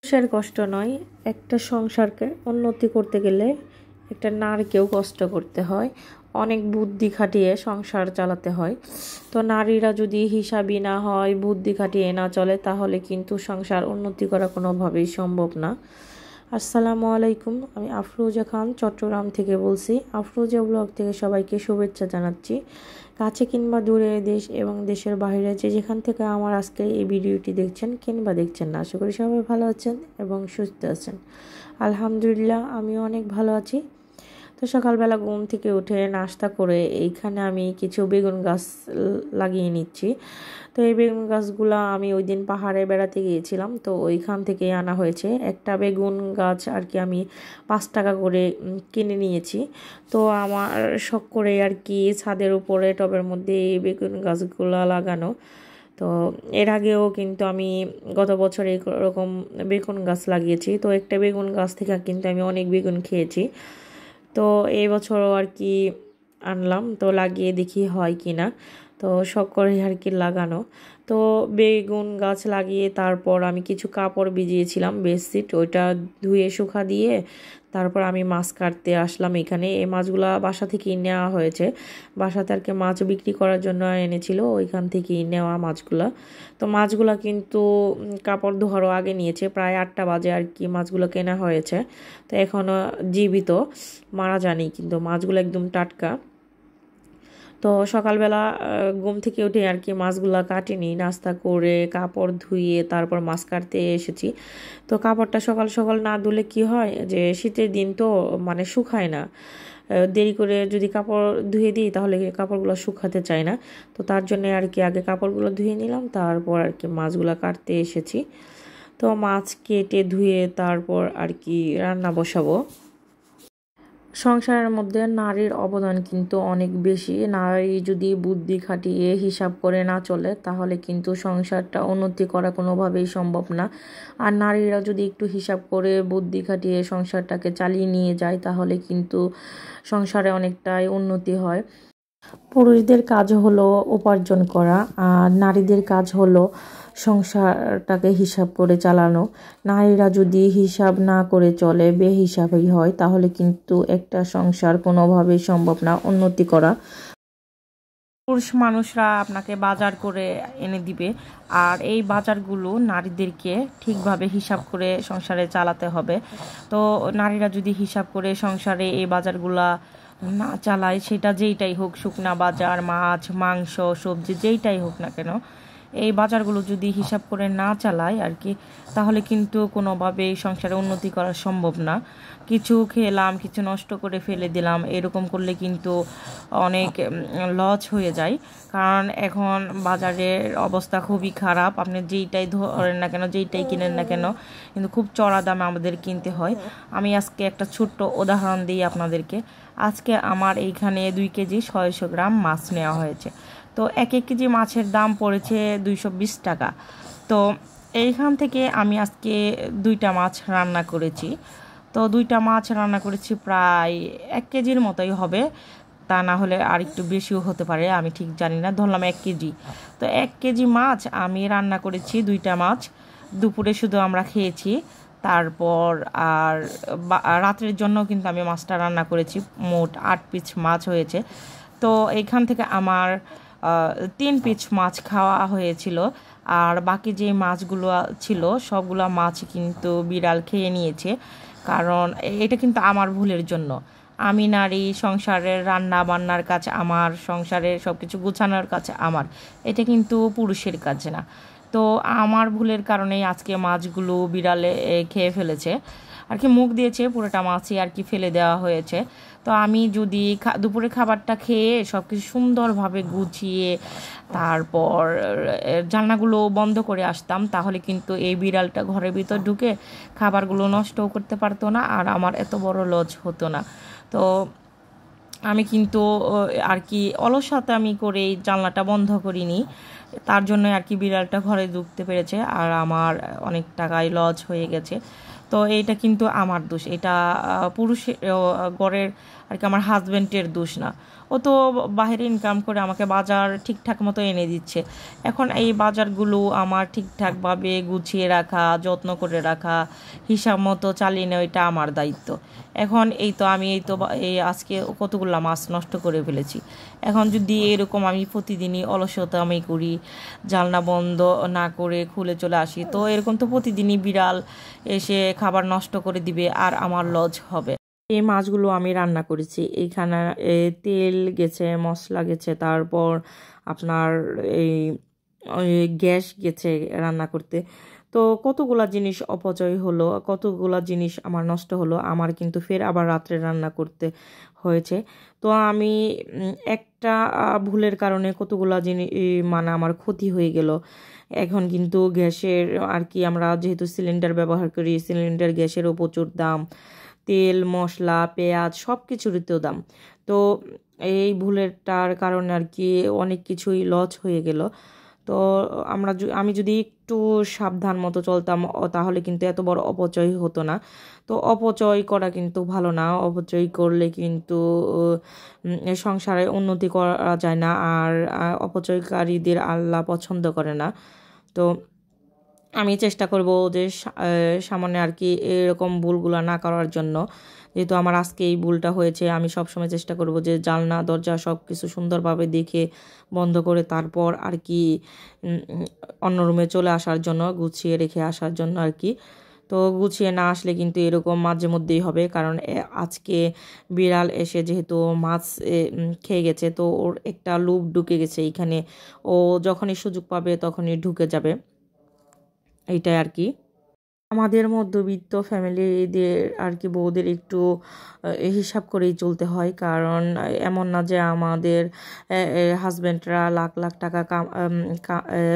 পুরুষের কষ্ট নয়, একটা সংসারকে উন্নতি করতে গেলে একটা নারীকেও কষ্ট করতে হয়, অনেক বুদ্ধি খাটিয়ে সংসার চালাতে হয়। তো নারীরা যদি হিসাবই না হয়, বুদ্ধি খাটিয়ে না চলে, তাহলে কিন্তু সংসার উন্নতি করা কোনোভাবেই সম্ভব না। আসসালামু আলাইকুম, আমি আফরোজা খান চট্টগ্রাম থেকে বলছি। আফরোজা ব্লগ থেকে সবাইকে শুভেচ্ছা জানাচ্ছি। কাছে কিংবা দূরে, দেশ এবং দেশের বাইরে যে যেখান থেকে আমার আজকে এই ভিডিওটি দেখছেন কিংবা দেখছেন না, আশা করি সবাই ভালো আছেন এবং সুস্থ আছেন। আলহামদুলিল্লাহ, আমিও অনেক ভালো আছি। তো সকালবেলা ঘুম থেকে উঠে নাস্তা করে এইখানে আমি কিছু বেগুন গাছ লাগিয়ে নিচ্ছি। তো এই বেগুন গাছগুলো আমি ওই দিন পাহাড়ে বেড়াতে গিয়েছিলাম, তো ওইখান থেকে আনা হয়েছে। একটা বেগুন গাছ আর কি আমি 5 টাকা করে কিনে নিয়েছি। তো আমার শখ করে আর কি ছাদের উপরে টবের মধ্যে এই বেগুন গাছগুলো লাগানো। তো এর আগেও কিন্তু আমি গত বছর এরকম বেগুন গাছ লাগিয়েছি। তো একটা বেগুন গাছ থেকে কিন্তু আমি অনেক বেগুন খেয়েছি। তো এই বছরও আর কি আনলাম, তো লাগিয়ে দেখি হয় কি না। তো শখ করে আর কি লাগানো। তো বেগুন গাছ লাগিয়ে তারপর আমি কিছু কাপড় ভিজিয়েছিলাম, বেডশিট, ওইটা ধুয়ে শুকা দিয়ে তারপর আমি মাছ কাটতে আসলাম এখানে। এই মাছগুলা বাসা থেকেই নেওয়া হয়েছে, বাসাতে আর কি মাছ বিক্রি করার জন্য এনেছিল, ওইখান থেকেই নেওয়া মাছগুলা। তো মাছগুলা কিন্তু কাপড় ধোয়ারও আগে নিয়েছে, প্রায় 8টা বাজে আর কি মাছগুলো কেনা হয়েছে। তো এখনও জীবিত, মারা যায়নি, কিন্তু মাছগুলো একদম টাটকা। তো সকালবেলা ঘুম থেকে উঠে আর কি মাছগুলা কাটিনি, নাস্তা করে কাপড় ধুয়ে তারপর মাছ কাটতে এসেছি। তো কাপড়টা সকাল সকাল না ধুলে কি হয় যে শীতের দিন তো মানে শুকায় না, দেরি করে যদি কাপড় ধুয়ে দিই তাহলে কাপড়গুলো শুকাতে চায় না। তো তার জন্য আর কি আগে কাপড়গুলো ধুয়ে নিলাম, তারপর আর কি মাছগুলো কাটতে এসেছি। তো মাছ কেটে ধুয়ে তারপর আর কি রান্না বসাবো। সংসারের মধ্যে নারীর অবদান কিন্তু অনেক বেশি। নারী যদি বুদ্ধি খাটিয়ে হিসাব করে না চলে, তাহলে কিন্তু সংসারটা উন্নতি করা কোনোভাবেই সম্ভব না। আর নারীরা যদি একটু হিসাব করে বুদ্ধি খাটিয়ে সংসারটাকে চালিয়ে নিয়ে যায়, তাহলে কিন্তু সংসারে অনেকটাই উন্নতি হয়। পুরুষদের কাজ হলো উপার্জন করা, আর নারীদের কাজ হলো সংসারটাকে হিসাব করে চালানো। নারীরা যদি হিসাব না করে চলে, বেহিসাবি হয়, তাহলে কিন্তু একটা সংসার কোনোভাবেই সম্ভব না উন্নতি করা। পুরুষ মানুষরা আপনাকে বাজার করে এনে দিবে, আর এই বাজারগুলো নারীদেরকে ঠিকভাবে হিসাব করে সংসারে চালাতে হবে। তো নারীরা যদি হিসাব করে সংসারে এই বাজারগুলা না চালায়, সেটা যেইটাই হোক, শুকনা বাজার, মাছ, মাংস, সবজি, যেইটাই হোক না কেন, এই বাজারগুলো যদি হিসাব করে না চালায় আর কি, তাহলে কিন্তু কোনোভাবেই সংসারে উন্নতি করা সম্ভব না। কিছু খেলাম, কিছু নষ্ট করে ফেলে দিলাম, এরকম করলে কিন্তু অনেক লস হয়ে যায়। কারণ এখন বাজারের অবস্থা খুবই খারাপ। আপনি যেইটাই ধরেন না কেন, যেইটাই কিনেন না কেন, কিন্তু খুব চড়া দামে আমাদের কিনতে হয়। আমি আজকে একটা ছোট্ট উদাহরণ দিই আপনাদেরকে। আজকে আমার এইখানে 2 কেজি 600 গ্রাম মাছ নেওয়া হয়েছে। তো 1 কেজি মাছের দাম পড়েছে 220 টাকা। তো এইখান থেকে আমি আজকে 2টা মাছ রান্না করেছি। তো 2টা মাছ রান্না করেছি, প্রায় 1 কেজির মতোই হবে, তা না হলে আর একটু বেশিও হতে পারে, আমি ঠিক জানি না, ধরলাম 1 কেজি। তো 1 কেজি মাছ আমি রান্না করেছি, 2টা মাছ দুপুরে শুধু আমরা খেয়েছি। তারপর আর রাত্রের জন্য কিন্তু আমি মাছটা রান্না করেছি। মোট 8 পিস মাছ হয়েছে। তো এইখান থেকে আমার 3 পিস মাছ খাওয়া হয়েছিল, আর বাকি যে মাছগুলো ছিল সবগুলো মাছ কিন্তু বিড়াল খেয়ে নিয়েছে। কারণ এটা কিন্তু আমার ভুলের জন্য। আমি নারী, সংসারের রান্না বান্নার কাজ আমার, সংসারের সব কিছু গুছানোর কাজ আমার, এটা কিন্তু পুরুষের কাজ না। তো আমার ভুলের কারণেই আজকে মাছগুলো বিড়ালে খেয়ে ফেলেছে আর কি, মুখ দিয়েছে, পুরোটা মাছই আর কি ফেলে দেওয়া হয়েছে। তো আমি যদি দুপুরে খাবারটা খেয়ে সব কিছু সুন্দরভাবে গুছিয়ে তারপর জানলাগুলো বন্ধ করে আসতাম, তাহলে কিন্তু এই বিড়ালটা ঘরের ভিতর ঢুকে খাবারগুলো নষ্টও করতে পারতো না, আর আমার এত বড় লস হতো না। তো আমি কিন্তু আর কি অলসতা আমি করে এই জানলাটা বন্ধ করিনি, তার জন্য আর কি বিড়ালটা ঘরে ঢুকতে পেরেছে, আর আমার অনেক টাকায় লস হয়ে গেছে। তো এইটা কিন্তু আমার দোষ, এটা পুরুষের ঘরের আর কি আমার হাজব্যান্ডের দোষ না। ও তো বাইরে ইনকাম করে আমাকে বাজার ঠিকঠাক মতো এনে দিচ্ছে। এখন এই বাজারগুলো আমার ঠিকঠাকভাবে গুছিয়ে রাখা, যত্ন করে রাখা, হিসাব মতো চালিয়ে নেওয়া, এটা আমার দায়িত্ব। এখন এই আজকে কতগুলো মাছ নষ্ট করে ফেলেছি। এখন যদি এরকম আমি প্রতিদিনই অলসতা আমি করি, জানলা বন্ধ না করে খুলে চলে আসি, তো এরকম তো প্রতিদিনই বিড়াল এসে খাবার নষ্ট করে দিবে আর আমার লস হবে। এই মাছগুলো আমি রান্না করেছি, এইখানে তেল গেছে, মশলা গেছে, তারপর আপনার এই গ্যাস গেছে রান্না করতে। তো কতগুলা জিনিস অপচয় হলো, কতগুলা জিনিস আমার নষ্ট হলো, আমার কিন্তু ফের আবার রাত্রে রান্না করতে হয়েছে। তো আমি একটা ভুলের কারণে কতগুলা জিনিস মানে আমার ক্ষতি হয়ে গেল। এখন কিন্তু গ্যাসের আর কি, আমরা যেহেতু সিলিন্ডার ব্যবহার করি, সিলিন্ডার গ্যাসেরও প্রচুর দাম, তেল মশলা পেঁয়াজ সব কিছুরই দাম। তো এই ভুলেরটার কারণে আর কি অনেক কিছুই লস হয়ে গেল। তো আমি যদি একটু সাবধান মতো চলতাম তাহলে কিন্তু এত বড় অপচয় হতো না। তো অপচয় করা কিন্তু ভালো না, অপচয় করলে কিন্তু সংসারে উন্নতি করা যায় না, আর অপচয়কারীদের আল্লাহ পছন্দ করে না। তো আমি চেষ্টা করব যে সামনে আর কি এরকম ভুলগুলো না করার জন্য। যেহেতু আমার আজকে এই ভুলটা হয়েছে, আমি সবসময় চেষ্টা করব যে জানলা দরজা সব কিছু সুন্দরভাবে দেখে বন্ধ করে তারপর আর কি অন্য রুমে চলে আসার জন্য, গুছিয়ে রেখে আসার জন্য আর কি। তো গুছিয়ে না আসলে কিন্তু এরকম মাঝে মধ্যেই হবে, কারণ আজকে বিড়াল এসে যেহেতু মাছ খেয়ে গেছে, তো ওর একটা লুপ ঢুকে গেছে এইখানে, ও যখনই সুযোগ পাবে তখনই ঢুকে যাবে, এইটাই আর কি। আমাদের মধ্যবিত্ত ফ্যামিলিদের আর কি বউদের একটু হিসাব করেই চলতে হয়, কারণ এমন না যে আমাদের হাজব্যান্ডরা লাখ লাখ টাকা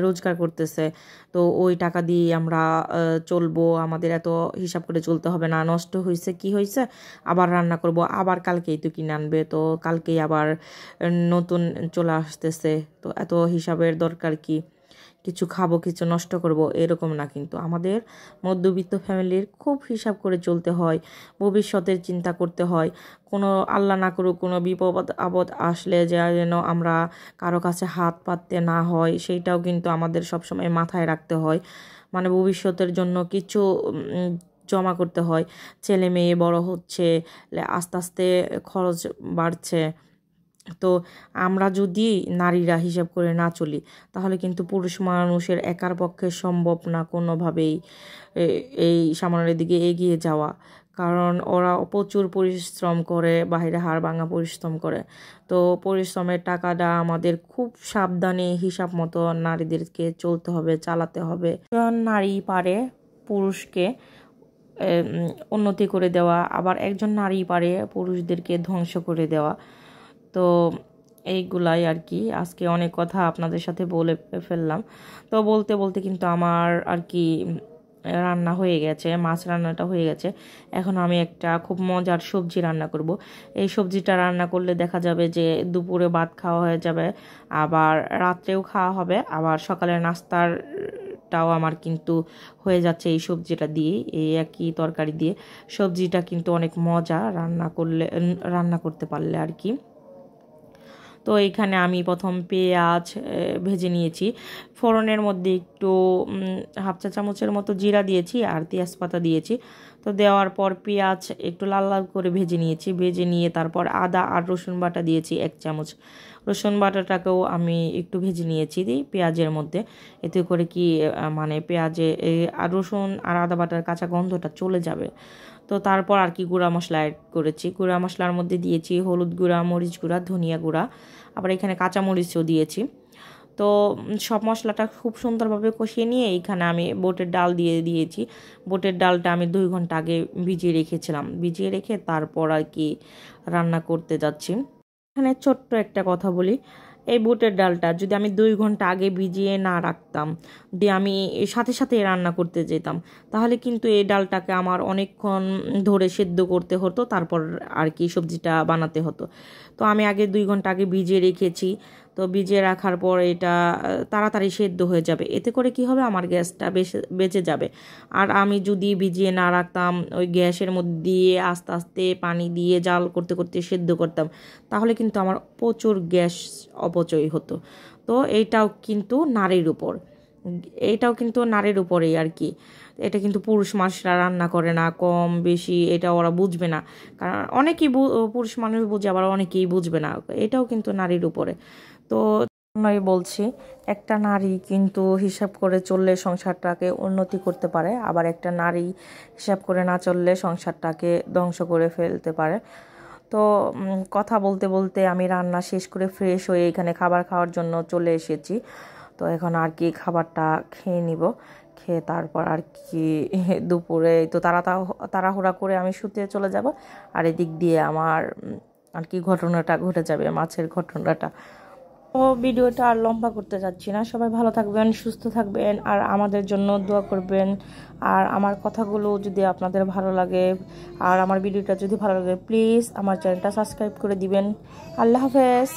রোজগার করতেছে, তো ওই টাকা দিয়ে আমরা চলবো, আমাদের এত হিসাব করে চলতে হবে না। নষ্ট হয়েছে কি হয়েছে আবার রান্না করব, আবার কালকেই তো কিনে আনবে, তো কালকেই আবার নতুন চলে আসতেছে, তো এত হিসাবের দরকার কি, কিছু খাবো কিছু নষ্ট করব এরকম না। কিন্তু আমাদের মধ্যবিত্ত ফ্যামিলির খুব হিসাব করে চলতে হয়, ভবিষ্যতের চিন্তা করতে হয়, কোনো আল্লাহ না করুক কোনো বিপদ আপদ আসলে যেন আমরা কারো কাছে হাত পাততে না হয়, সেইটাও কিন্তু আমাদের সবসময় মাথায় রাখতে হয়। মানে ভবিষ্যতের জন্য কিছু জমা করতে হয়। ছেলে মেয়ে বড় হচ্ছে, আস্তে আস্তে খরচ বাড়ছে। তো আমরা যদি নারীরা হিসাব করে না চলি তাহলে কিন্তু পুরুষ মানুষের একার পক্ষে সম্ভব না কোনোভাবেই এই সামনের দিকে এগিয়ে যাওয়া, কারণ ওরা প্রচুর পরিশ্রম করে, বাইরে হাড় ভাঙা পরিশ্রম করে। তো পরিশ্রমের টাকাটা আমাদের খুব সাবধানে হিসাব মতো নারীদেরকে চলতে হবে, চালাতে হবে। নারী পারে পুরুষকে উন্নতি করে দেওয়া, আবার একজন নারী পারে পুরুষদেরকে ধ্বংস করে দেওয়া। তো এইগুলাই আর কি, আজকে অনেক কথা আপনাদের সাথে বলে ফেললাম। তো বলতে বলতে কিন্তু আমার আর কি রান্না হয়ে গেছে, মাছ রান্নাটা হয়ে গেছে। এখন আমি একটা খুব মজার সবজি রান্না করব। এই সবজিটা রান্না করলে দেখা যাবে যে দুপুরে ভাত খাওয়া হয়ে যাবে, আবার রাত্রেও খাওয়া হবে, আবার সকালের নাস্তারটাও আমার কিন্তু হয়ে যাচ্ছে এই সবজিটা দিয়ে, এই একই তরকারি দিয়ে। সবজিটা কিন্তু অনেক মজা রান্না করতে পারলে আর কি। তো এইখানে আমি প্রথম পেঁয়াজ ভেজে নিয়েছি, ফোড়নের মধ্যে একটু হাফ চা চামচের মতো জিরা দিয়েছি আর তেজপাতা দিয়েছি। তো দেওয়ার পর পেঁয়াজ একটু লাল লাল করে ভেজে নিয়েছি, ভেজে নিয়ে তারপর আদা আর রসুন বাটা দিয়েছি 1 চামচ। রসুন বাটাটাকেও আমি একটু ভেজে নিয়েছি পেঁয়াজের মধ্যে, এতে করে কি মানে পেঁয়াজে আর রসুন আর আদা বাটার কাঁচা গন্ধটা চলে যাবে। তো তারপর আর কি গুঁড়া মশলা অ্যাড করেছি, গুঁড়া মশলার মধ্যে দিয়েছি হলুদ গুঁড়া, মরিচ গুঁড়া, ধনিয়া গুঁড়া, আবার এখানে কাঁচা মরিচও দিয়েছি। তো সব মশলাটা খুব সুন্দরভাবে কষিয়ে নিয়ে এইখানে আমি বুটের ডাল দিয়েছি। বুটের ডালটা আমি 2 ঘন্টা আগে ভিজিয়ে রেখেছিলাম, ভিজিয়ে রেখে তারপর আর কি রান্না করতে যাচ্ছি। এখানে ছোট্ট একটা কথা বলি, এই বুটের ডালটা যদি আমি 2 ঘন্টা আগে ভিজিয়ে না রাখতাম, দিয়ে আমি সাথে সাথে রান্না করতে যেতাম, তাহলে কিন্তু এই ডালটাকে আমার অনেকক্ষণ ধরে সেদ্ধ করতে হতো, তারপর আর কি সবজিটা বানাতে হতো। তো আমি আগে 2 ঘন্টা আগে ভিজিয়ে রেখেছি। তো ভিজিয়ে রাখার পর এটা তাড়াতাড়ি সেদ্ধ হয়ে যাবে। এতে করে কি হবে, আমার গ্যাসটা বেঁচে যাবে। আর আমি যদি ভিজিয়ে না রাখতাম, ওই গ্যাসের মধ্যে দিয়ে আস্তে আস্তে পানি দিয়ে জাল করতে করতে সেদ্ধ করতাম, তাহলে কিন্তু আমার প্রচুর গ্যাস অপচয় হতো। তো এইটাও কিন্তু নারীর উপরেই আর কি। এটা কিন্তু পুরুষ মানুষরা রান্না করে না, কম বেশি এটা ওরা বুঝবে না। কারণ অনেকেই পুরুষ মানুষ বুঝে, আবার অনেকেই বুঝবে না। এটাও কিন্তু নারীর উপরে। তো আমি বলছি, একটা নারী কিন্তু হিসাব করে চললে সংসারটাকে উন্নতি করতে পারে, আবার একটা নারী হিসাব করে না চললে সংসারটাকে ধ্বংস করে ফেলতে পারে। তো কথা বলতে বলতে আমি রান্না শেষ করে ফ্রেশ হয়ে এখানে খাবার খাওয়ার জন্য চলে এসেছি। তো এখন আর কি খাবারটা খেয়ে নিব, খেয়ে তারপর আর কি দুপুরে তো তাড়াহুড়া করে আমি শুতে চলে যাব। আর এদিক দিয়ে আমার আর কি ঘটনাটা ঘটে যাবে, মাছের ঘটনাটা। তো ভিডিওটা আর লম্বা করতে যাচ্ছি না। সবাই ভালো থাকবেন, সুস্থ থাকবেন, আর আমাদের জন্য দোয়া করবেন। আর আমার কথাগুলো যদি আপনাদের ভালো লাগে, আর আমার ভিডিওটা যদি ভালো লাগে, প্লিজ আমার চ্যানেলটা সাবস্ক্রাইব করে দিবেন। আল্লাহ হাফেজ।